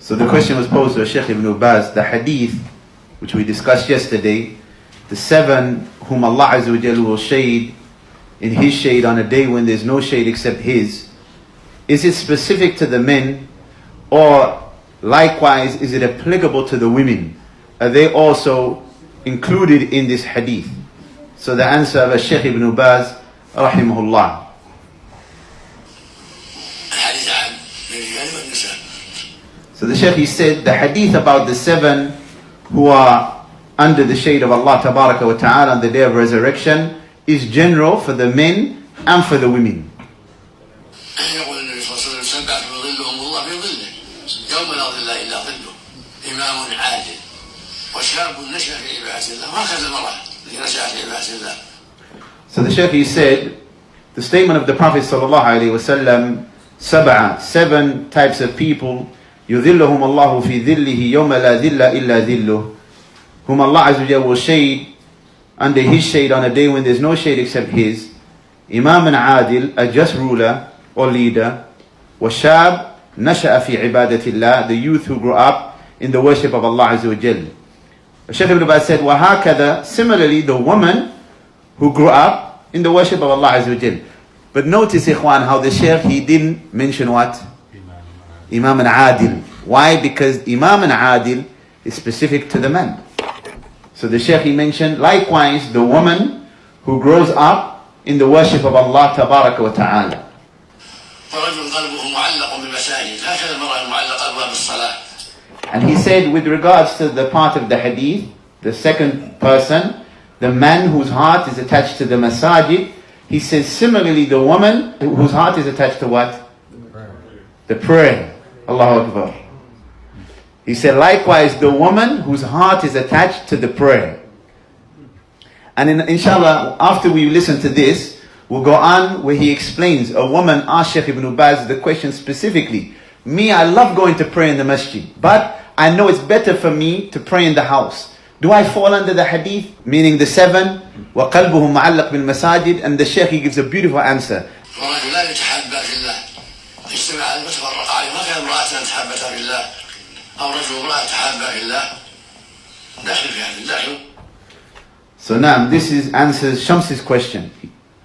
So the question was posed to Shaykh Ibn Baz, the hadith which we discussed yesterday, the 7 whom Allah Azza wa Jalla will shade in His shade on a day when there's no shade except His. Is it specific to the men, or likewise is it applicable to the women? Are they also included in this hadith? So the answer of Shaykh Ibn Baz, rahimahullah. So the Shaykh, he said, the hadith about the 7 who are under the shade of Allah Tabaraka wa Ta'ala on the day of resurrection is general for the men and for the women. So the Shaykh, he said, the statement of the Prophet sallallahu alaihi wasallam, 7 types of people, يُذِلُّهُمُ اللَّهُ فِي ذِلِّهِ يَوْمَ لَا ذِلَّ إِلَّا ذِلُّهُ, whom Allah Azza wa Jalla will shade under His shade on a day when there's no shade except His. Imam and Adil, a just ruler or leader. وَشَاب نَشَأَ فِي عِبَادَةِ اللَّهِ, the youth who grew up in the worship of Allah Azza wa Jalla. Shaykh Ibn Baz said, وَهَكَذا, similarly the woman who grew up in the worship of Allah Azza wa Jalla. But notice, Ikhwan, how the Shaykh, he didn't mention what? Imam and Adil. Why? Because Imam and Adil is specific to the man. So the Shaykh, he mentioned, likewise the woman who grows up in the worship of Allah Tabaraka wa Ta'ala. And he said, with regards to the part of the hadith, the second person, the man whose heart is attached to the masajid, he says similarly the woman whose heart is attached to what? The prayer. Allahu Akbar. He said likewise the woman whose heart is attached to the prayer. And inshallah, after we listen to this, we'll go on where he explains. A woman asked Shaykh Ibn Baz the question specifically. Me, I love going to pray in the masjid, but I know it's better for me to pray in the house. Do I fall under the hadith, meaning the 7? وَقَلْبُهُ مُعَلَّقْ بِالْمَسَاجِدِ. And the Shaykh, he gives a beautiful answer. So now, this answers Shams's question.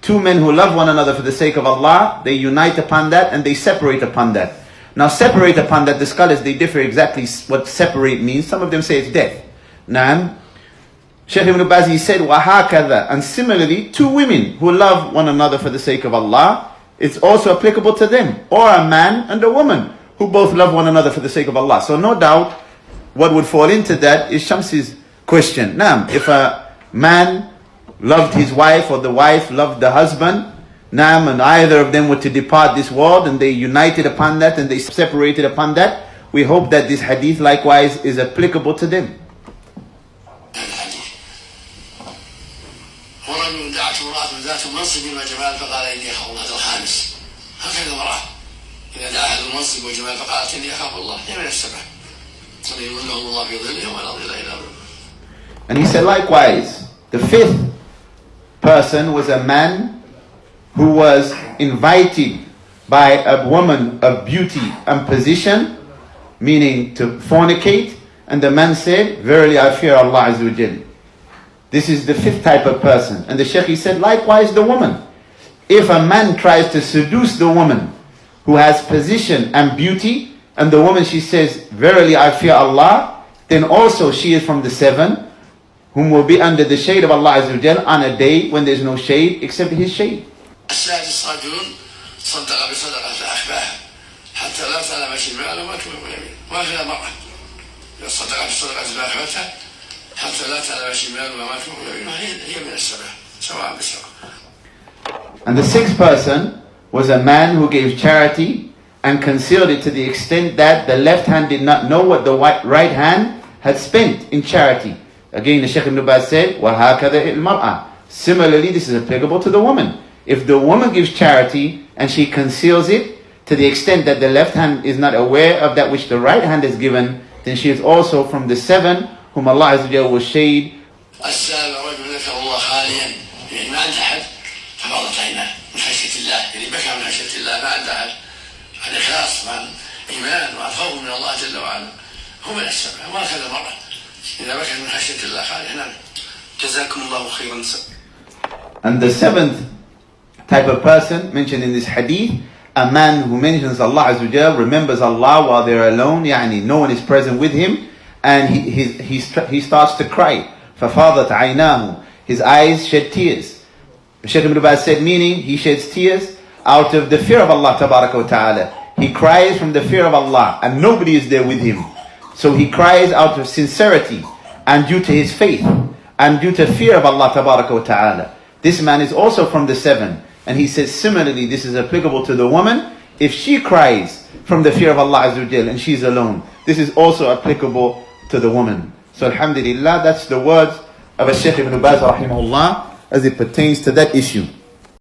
2 men who love one another for the sake of Allah, they unite upon that and they separate upon that. Now separate upon that, the scholars, they differ exactly what separate means. Some of them say it's death. Now, Shaykh Ibn Baz, he said, وَهَكَذَا. And similarly, 2 women who love one another for the sake of Allah, it's also applicable to them. Or a man and a woman who both love one another for the sake of Allah. So no doubt, what would fall into that is Shamsi's question. Now, if a man loved his wife or the wife loved the husband, Naam, and either of them were to depart this world and they united upon that and they separated upon that, we hope that this hadith likewise is applicable to them. And he said likewise, the 5th person was a man who was invited by a woman of beauty and position, meaning to fornicate, and the man said, verily I fear Allah Azza wa Jalla. This is the 5th type of person. And the Shaykh, he said, likewise the woman. If a man tries to seduce the woman who has position and beauty, and the woman, she says, verily I fear Allah, then also she is from the 7, whom will be under the shade of Allah Azza wa Jalla on a day when there is no shade except His shade. السادس رجل صدق بصدقة فأخفاها حتى لا تعلم شماله ما تنفق يمينه وهكذا المرأة صدق بصدقة فأخفتها حتى لا تعلم شماله ما تنفق يمينه هي من السبع سواء بسواء. And the 6th person was a man who gave charity and concealed it to the extent that the left hand did not know what the right hand had spent in charity. Again, the Shaykh Ibn Baz said, وَهَكَذَا الْمَرْأَةِ. Similarly, this is applicable to the woman. If the woman gives charity and she conceals it to the extent that the left hand is not aware of that which the right hand has given, then she is also from the 7 whom Allah Azza wa Jalla will shade. والخوف من الله جل وعلا هو من السبع وهكذا المرأة إذا بكت من خشية الله خالص. نعم. جزاكم الله خيرا. And the seventh type of person mentioned in this hadith, a man who mentions Allah Azza wa Jal, remembers Allah while they're alone, يعني no one is present with him, and he starts to cry. فَفَاضَتْ عَيْنَاهُ, his eyes shed tears. Shaykh Ibn Baz said, meaning he sheds tears out of the fear of Allah Tabaraka wa Ta'ala. He cries from the fear of Allah and nobody is there with him. So he cries out of sincerity and due to his faith and due to fear of Allah Tabaraka wa Ta'ala. This man is also from the seven. And he says similarly this is applicable to the woman. If she cries from the fear of Allah Azza wa Jal and she's alone, this is also applicable to the woman. So alhamdulillah, that's the words of Shaykh Ibn Baz rahimahullah as it pertains to that issue.